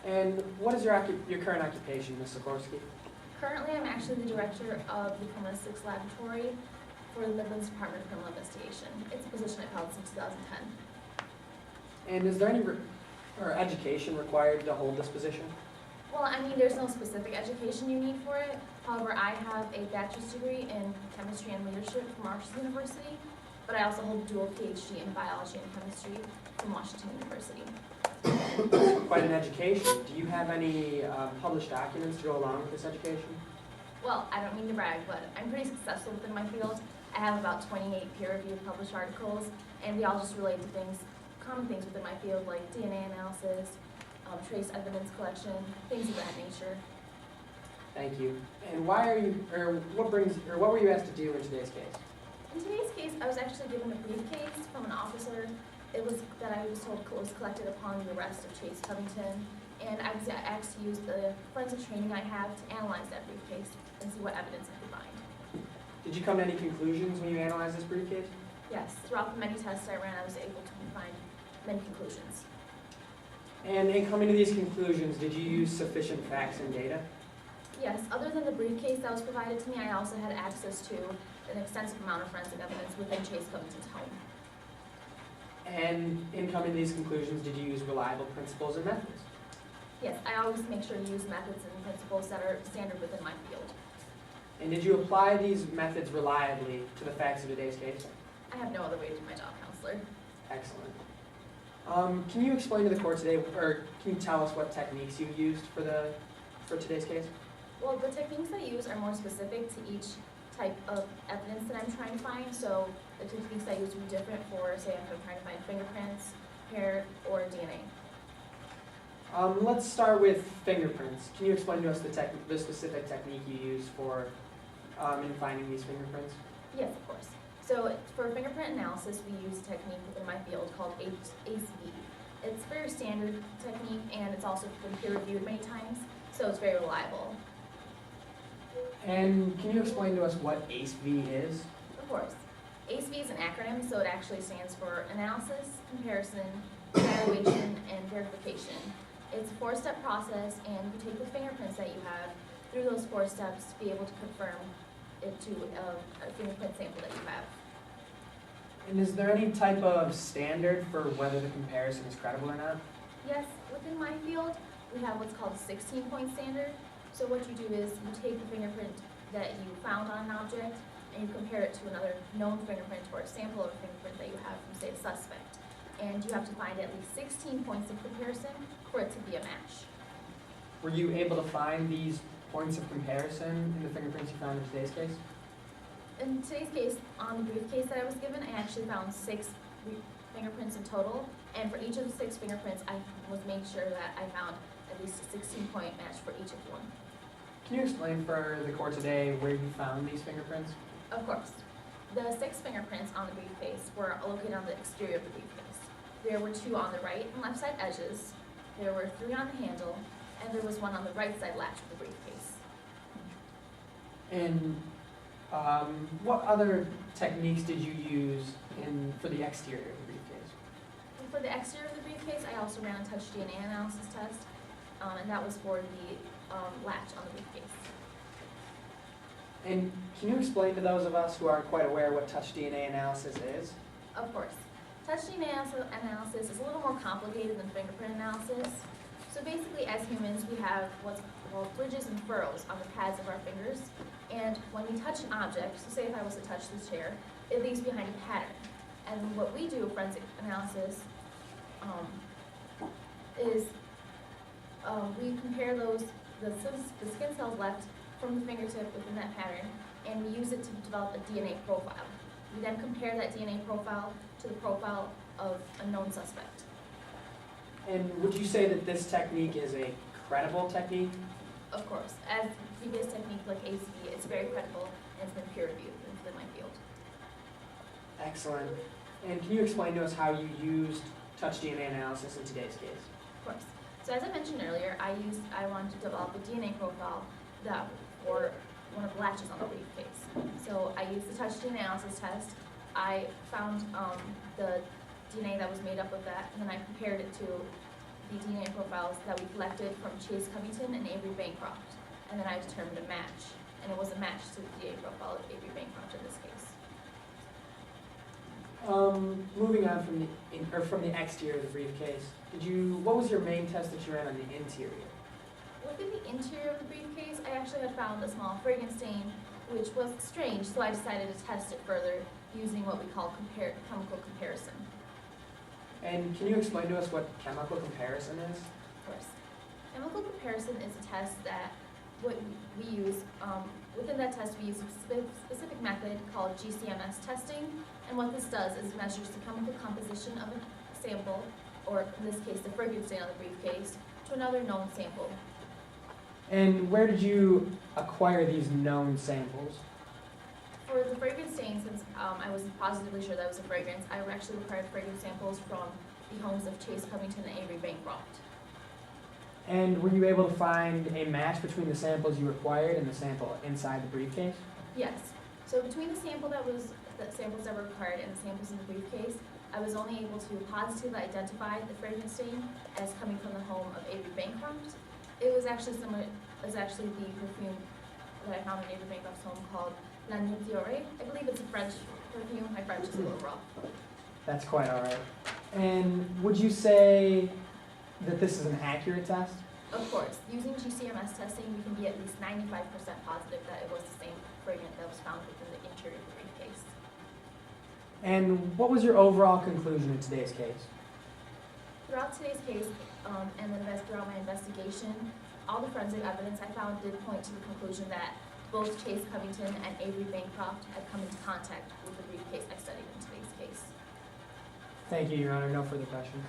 And what is your current occupation, Ms. Sikorsky? Currently, I'm actually the director of the Criminalistics Laboratory for the Midlands Department of Criminal Investigation. It's a position I've held since 2010. And is there any education required to hold this position? Well, I mean, there's no specific education you need for it. However, I have a bachelor's degree in chemistry and leadership from Marshall University, but I also hold a dual PhD in biology and chemistry from Washington University. Quite an education. Do you have any published documents to go along with this education? Well, I don't mean to brag, but I'm pretty successful within my field. I have about 28 peer-reviewed published articles, and they all just relate to things, common things within my field, like DNA analysis, trace evidence collection, things of that nature. Thank you. And why are you, what were you asked to do in today's case? In today's case, I was actually given a briefcase from an officer. It was that I was told was collected upon the arrest of Chase Covington, and I was asked to use the forensic training I have to analyze that briefcase and see what evidence I could find. Did you come to any conclusions when you analyzed this briefcase? Yes, throughout the many tests I ran, I was able to find many conclusions. And in coming to these conclusions, did you use sufficient facts and data? Yes, other than the briefcase that was provided to me, I also had access to an extensive amount of forensic evidence within Chase Covington's home. And in coming to these conclusions, did you use reliable principles and methods? Yes, I always make sure to use methods and principles that are standard within my field. And did you apply these methods reliably to the facts of today's case? I have no other way to do my job, counselor. Excellent. Can you explain to the court today, or can you tell us what techniques you used for today's case? Well, the techniques I use are more specific to each type of evidence that I'm trying to find. So the techniques I use will be different for, say, if I'm trying to find fingerprints, hair, or DNA. Let's start with fingerprints. Can you explain to us the specific technique you use for in finding these fingerprints? Yes, of course. So for fingerprint analysis, we use a technique within my field called ACE-V. It's a very standard technique, and it's also been peer-reviewed many times, so it's very reliable. And can you explain to us what ACE-V is? Of course. ACE-V is an acronym, so it actually stands for Analysis, Comparison, Evaluation, and Verification. It's a four-step process, and you take the fingerprints that you have through those 4 steps to be able to confirm it to a fingerprint sample that you have. And is there any type of standard for whether the comparison is credible or not? Yes, within my field, we have what's called a 16-point standard. So what you do is you take the fingerprint that you found on an object and you compare it to another known fingerprint or a sample of a fingerprint that you have from, say, a suspect. And you have to find at least 16 points of comparison for it to be a match. Were you able to find these points of comparison in the fingerprints you found in today's case? In today's case, on the briefcase that I was given, I actually found 6 fingerprints in total. And for each of the 6 fingerprints, I was made sure that I found at least a 16-point match for each of one. Can you explain for the court today where you found these fingerprints? Of course. The 6 fingerprints on the briefcase were located on the exterior of the briefcase. There were 2 on the right and left side edges, there were 3 on the handle, and there was 1 on the right side latch of the briefcase. And what other techniques did you use for the exterior of the briefcase? And for the exterior of the briefcase, I also ran a touch DNA analysis test, and that was for the latch on the briefcase. And can you explain to those of us who aren't quite aware what touch DNA analysis is? Of course. Touch DNA analysis is a little more complicated than fingerprint analysis. So basically, as humans, we have what's called ridges and furrows on the pads of our fingers. And when we touch an object, so say if I was to touch this chair, it leaves behind a pattern. And what we do, forensic analysis, is we compare the skin cells left from the fingertip within that pattern, and we use it to develop a DNA profile. We then compare that DNA profile to the profile of a known suspect. And would you say that this technique is a credible technique? Of course, as previous technique like ACE-V, it's very credible and it's been peer-reviewed within my field. Excellent. And can you explain to us how you used touch DNA analysis in today's case? Of course. So as I mentioned earlier, I wanted to develop a DNA profile for one of the latches on the briefcase. So I used the touch DNA analysis test. I found the DNA that was made up of that, and then I compared it to the DNA profiles that we collected from Chase Covington and Avery Bancroft. And then I determined a match, and it was a match to the DNA profile of Avery Bancroft in this case. Moving on from the exterior of the briefcase, what was your main test that you ran on the interior? Within the interior of the briefcase, I actually had found a small fragrance stain, which was strange, so I decided to test it further using what we call chemical comparison. And can you explain to us what chemical comparison is? Of course. Chemical comparison is a test that what we use, within that test we use a specific method called GCMS testing, and what this does is measures the chemical composition of a sample, or in this case the fragrance stain on the briefcase, to another known sample. And where did you acquire these known samples? For the fragrance stain, since I wasn't positively sure that was a fragrance, I actually acquired fragrance samples from the homes of Chase Covington and Avery Bancroft. And were you able to find a match between the samples you acquired and the sample inside the briefcase? Yes. So between the samples that were acquired and the samples in the briefcase, I was only able to positively identify the fragrance stain as coming from the home of Avery Bancroft. It was actually similar, it was actually the perfume that I found in Avery Bancroft's home called La Nuit Dioré. I believe it's a French perfume. My French is a little rough. That's quite all right. And would you say that this is an accurate test? Of course, using GCMS testing, we can be at least 95% positive that it was the same fragrance that was found within the interior of the briefcase. And what was your overall conclusion in today's case? Throughout today's case, and then throughout my investigation, all the forensic evidence I found did point to the conclusion that both Chase Covington and Avery Bancroft had come into contact with the briefcase I studied in today's case. Thank you, Your Honor. No further questions.